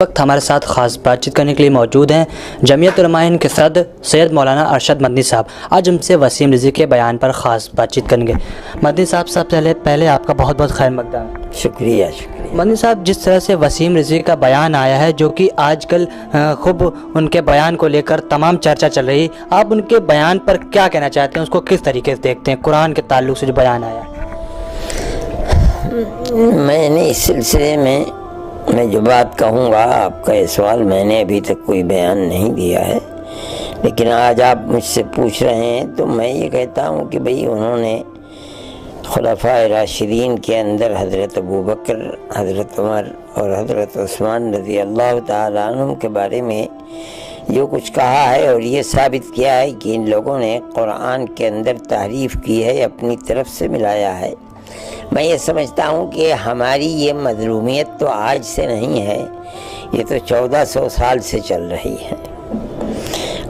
وقت ہمارے ساتھ خاص بات چیت کرنے کے لیے موجود ہیں جمعیت علماء ہند کے صدر سید مولانا ارشد مدنی صاحب۔ آج ہم سے وسیم رضوی کے بیان پر خاص بات چیت کریں گے۔ مدنی صاحب سب سے پہلے آپ کا بہت بہت خیر مقدم۔ شکریہ۔ مدنی صاحب، جس طرح سے وسیم رضوی کا بیان آیا ہے جو کہ آج کل خوب ان کے بیان کو لے کر تمام چرچا چل رہی، آپ ان کے بیان پر کیا کہنا چاہتے ہیں؟ اس کو کس طریقے سے دیکھتے ہیں قرآن کے تعلق سے جو بیان آیا ہے؟ میں نے اس سلسلے میں جو بات کہوں گا، آپ کا یہ سوال میں نے ابھی تک کوئی بیان نہیں دیا ہے، لیکن آج آپ مجھ سے پوچھ رہے ہیں تو میں یہ کہتا ہوں کہ بھئی انہوں نے خلفائے راشدین کے اندر حضرت ابوبکر، حضرت عمر اور حضرت عثمان رضی اللہ تعالیٰ عنہ کے بارے میں جو کچھ کہا ہے اور یہ ثابت کیا ہے کہ ان لوگوں نے قرآن کے اندر تحریف کی ہے، اپنی طرف سے ملایا ہے۔ میں یہ سمجھتا ہوں کہ ہماری یہ مظلومیت تو آج سے نہیں ہے، یہ تو 1400 سال سے چل رہی ہے،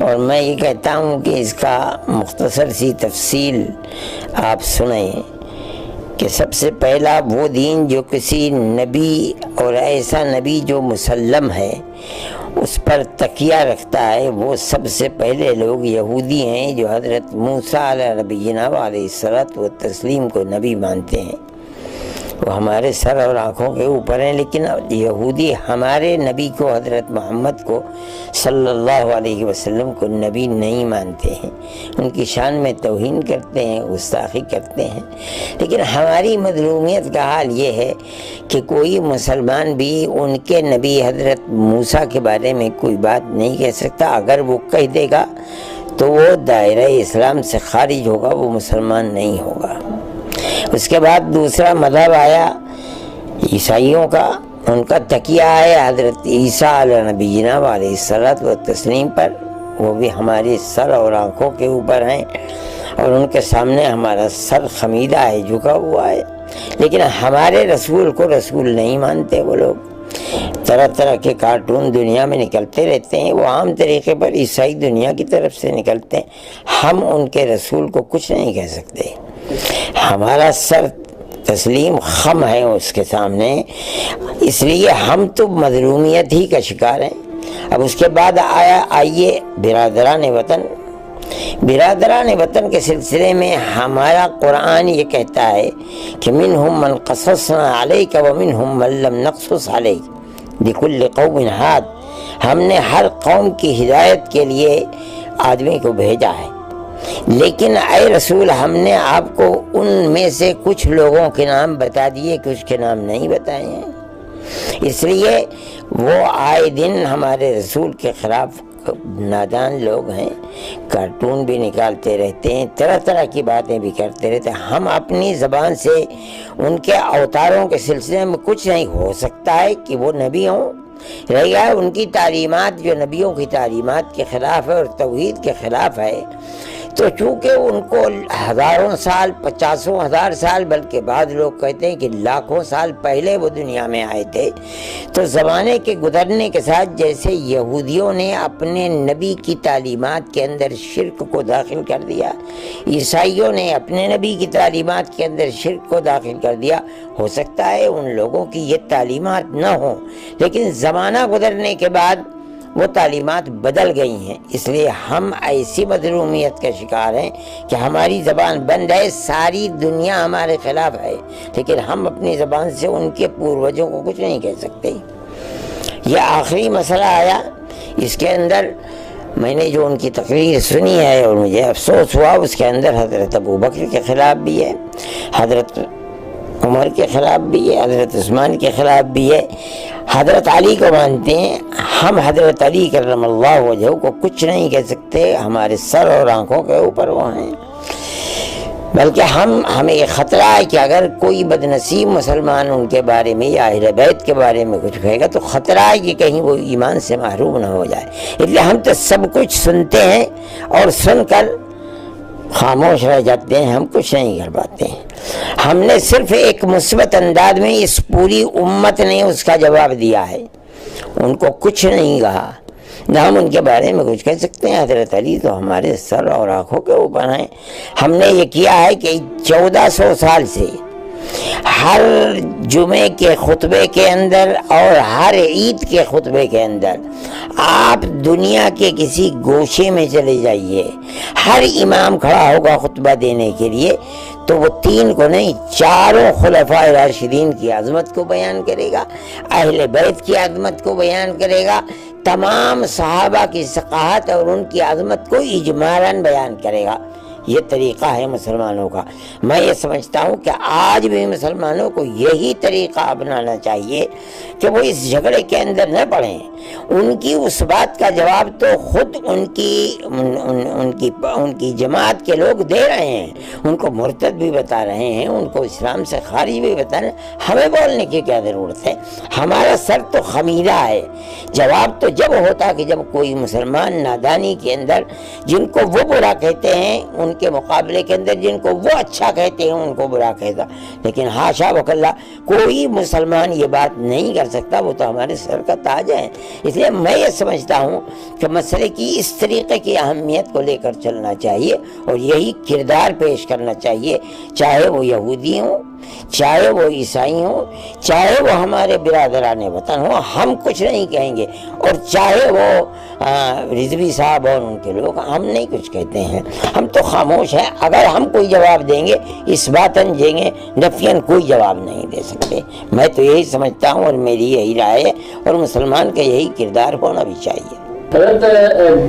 اور میں یہ کہتا ہوں کہ اس کا مختصر سی تفصیل آپ سنیں کہ سب سے پہلا وہ دین جو کسی نبی اور ایسا نبی جو مسلم ہے اس پر تکیہ رکھتا ہے، وہ سب سے پہلے لوگ یہودی ہیں جو حضرت موسیٰ علیہ نبینا علیہ الصلوۃ والتسلیم کو نبی مانتے ہیں۔ وہ ہمارے سر اور آنکھوں کے اوپر ہیں، لیکن یہودی ہمارے نبی کو، حضرت محمد کو صلی اللہ علیہ وسلم کو نبی نہیں مانتے ہیں، ان کی شان میں توہین کرتے ہیں، گستاخی کرتے ہیں۔ لیکن ہماری مظلومیت کا حال یہ ہے کہ کوئی مسلمان بھی ان کے نبی حضرت موسیٰ کے بارے میں کوئی بات نہیں کہہ سکتا۔ اگر وہ کہہ دے گا تو وہ دائرہ اسلام سے خارج ہوگا، وہ مسلمان نہیں ہوگا۔ اس کے بعد دوسرا مذہب آیا عیسائیوں کا، ان کا تکیہ ہے حضرت عیسیٰ علیہ نبینا علیہ الصلوۃ والتسلیم پر، وہ بھی ہمارے سر اور آنکھوں کے اوپر ہیں، اور ان کے سامنے ہمارا سر خمیدہ ہے، جھکا ہوا ہے۔ لیکن ہمارے رسول کو رسول نہیں مانتے وہ لوگ۔ طرح طرح کے کارٹون دنیا میں نکلتے رہتے ہیں، وہ عام طریقے پر عیسائی دنیا کی طرف سے نکلتے ہیں، ہم ان کے رسول کو کچھ نہیں کہہ سکتے۔ ہمارا سر تسلیم خم ہے اس کے سامنے، اس لیے ہم تو مظلومیت ہی کا شکار ہیں۔ اب اس کے بعد آئیے برادران وطن کے سلسلے میں ہمارا قرآن یہ کہتا ہے کہ منہم من قصصنا علیک ومنہم من لم نقصص علیک لکل قوم ہاد، ہم نے ہر قوم کی ہدایت کے لیے آدمی کو بھیجا ہے، لیکن اے رسول ہم نے آپ کو ان میں سے کچھ لوگوں کے نام بتا دیے، کچھ کے نام نہیں بتائے ہیں۔ اس لیے وہ آئے دن ہمارے رسول کے خلاف نادان لوگ ہیں، کارٹون بھی نکالتے رہتے ہیں، طرح طرح کی باتیں بھی کرتے رہتے ہیں۔ ہم اپنی زبان سے ان کے اوتاروں کے سلسلے میں کچھ نہیں، ہو سکتا ہے کہ وہ نبی ہوں، رہ گیا ہے ان کی تعلیمات جو نبیوں کی تعلیمات کے خلاف ہے اور توحید کے خلاف ہے، تو چونکہ ان کو ہزاروں سال، 50,000 سال، بلکہ بعض لوگ کہتے ہیں کہ لاکھوں سال پہلے وہ دنیا میں آئے تھے، تو زمانے کے گزرنے کے ساتھ جیسے یہودیوں نے اپنے نبی کی تعلیمات کے اندر شرک کو داخل کر دیا، عیسائیوں نے اپنے نبی کی تعلیمات کے اندر شرک کو داخل کر دیا، ہو سکتا ہے ان لوگوں کی یہ تعلیمات نہ ہوں، لیکن زمانہ گزرنے کے بعد وہ تعلیمات بدل گئی ہیں۔ اس لیے ہم ایسی مظلومیت کا شکار ہیں کہ ہماری زبان بند ہے، ساری دنیا ہمارے خلاف ہے، لیکن ہم اپنی زبان سے ان کے پوروجوں کو کچھ نہیں کہہ سکتے۔ یہ آخری مسئلہ آیا، اس کے اندر میں نے جو ان کی تقریر سنی ہے اور مجھے افسوس ہوا، اس کے اندر حضرت ابوبکر کے خلاف بھی ہے، حضرت عمر کے خلاف بھی ہے، حضرت عثمان کے خلاف بھی ہے، حضرت علی کو مانتے ہیں، ہم حضرت علی کرم اللہ وجہہ کو کچھ نہیں کہہ سکتے، ہمارے سر اور آنکھوں کے اوپر وہ ہیں۔ بلکہ ہمیں یہ خطرہ ہے کہ اگر کوئی بدنصیب مسلمان ان کے بارے میں یا اہل بیت کے بارے میں کچھ کہے گا تو خطرہ ہے کہ کہیں وہ ایمان سے محروم نہ ہو جائے۔ اس لیے ہم تو سب کچھ سنتے ہیں اور سن کر خاموش رہ جاتے ہیں، ہم کچھ نہیں کر پاتے ہیں۔ ہم نے صرف ایک مثبت انداز میں، اس پوری امت نے اس کا جواب دیا ہے، ان کو کچھ نہیں کہا، نہ ہم ان کے بارے میں کچھ کہہ سکتے ہیں۔ حضرت علی تو ہمارے سر اور آنکھوں کے اوپر ہیں۔ ہم نے یہ کیا ہے کہ 1400 سال سے ہر جمعے کے خطبے کے اندر اور ہر عید کے خطبے کے اندر آپ دنیا کے کسی گوشے میں چلے جائیے، ہر امام کھڑا ہوگا خطبہ دینے کے لیے تو وہ 3 کو نہیں 4 خلفائے راشدین کی عظمت کو بیان کرے گا، اہل بیت کی عظمت کو بیان کرے گا، تمام صحابہ کی ثقافت اور ان کی عظمت کو اجمالاً بیان کرے گا۔ یہ طریقہ ہے مسلمانوں کا۔ میں یہ سمجھتا ہوں کہ آج بھی مسلمانوں کو یہی طریقہ اپنانا چاہیے کہ وہ اس جھگڑے کے اندر نہ پڑیں۔ ان کی اس بات کا جواب تو خود ان کی جماعت کے لوگ دے رہے ہیں، ان کو مرتد بھی بتا رہے ہیں، ان کو اسلام سے خارج بھی بتا رہے ہیں۔ ہمیں بولنے کی کیا ضرورت ہے؟ ہمارا سر تو خمیرہ ہے۔ جواب تو جب ہوتا کہ جب کوئی مسلمان نادانی کے اندر جن کو وہ برا کہتے ہیں ان کے مقابلے کے اندر جن کو وہ اچھا کہتے ہیں ان کو برا کہتا، لیکن حاشا وکلا کوئی مسلمان یہ بات نہیں کر سکتا، وہ تو ہمارے سر کا تاج ہے۔ اس لیے میں یہ سمجھتا ہوں کہ مسئلے کی اس طریقے کی اہمیت کو لے کر چلنا چاہیے اور یہی کردار پیش کرنا چاہیے، چاہے وہ یہودی ہوں، چاہے وہ عیسائی ہوں، چاہے وہ ہمارے برادران وطن ہوں، ہم کچھ نہیں کہیں گے، اور چاہے وہ رضوی صاحب اور ان کے لوگ، ہم نہیں کچھ کہتے ہیں، ہم تو خاموش ہیں۔ اگر ہم کوئی جواب دیں گے اس باتن دیں گے، نفیاً کوئی جواب نہیں دے سکتے۔ میں تو یہی سمجھتا ہوں اور میری یہی رائے ہے، اور مسلمان کا یہی کردار ہونا بھی چاہیے۔ حضرت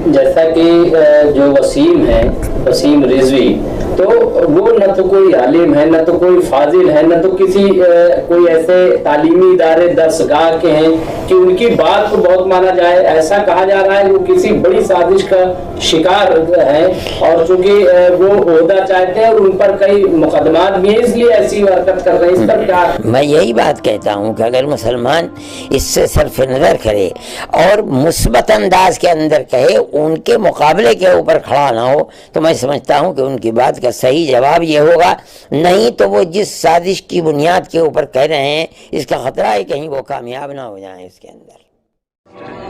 جیسا کہ جو وسیم ہے، وسیم رضوی، تو وہ نہ تو کوئی عالم ہے، نہ تو کوئی فاضل ہے، نہ تو کسی کوئی ایسے تعلیمی ادارے درسگاہ کے ہیں کہ ان کی بات کو بہت مانا جائے۔ ایسا کہا جا رہا ہے کہ وہ کسی بڑی سازش کا شکار ہے، اور چونکہ وہ عہدہ چاہتے ہیں اور ان پر کئی مقدمات بھی ہیں، اس لیے ایسی حرکت کر رہے ہیں۔ اس پر کیا؟ میں یہی بات کہتا ہوں کہ اگر مسلمان اس سے صرف نظر کرے اور مثبت انداز کے اندر کہے، ان کے مقابلے کے اوپر کھڑا نہ ہو، تو میں سمجھتا ہوں کہ ان کی بات کا صحیح جواب یہ ہوگا۔ نہیں تو وہ جس سازش کی بنیاد کے اوپر کہہ رہے ہیں اس کا خطرہ ہے کہیں وہ کامیاب نہ ہو جائیں اس کے اندر۔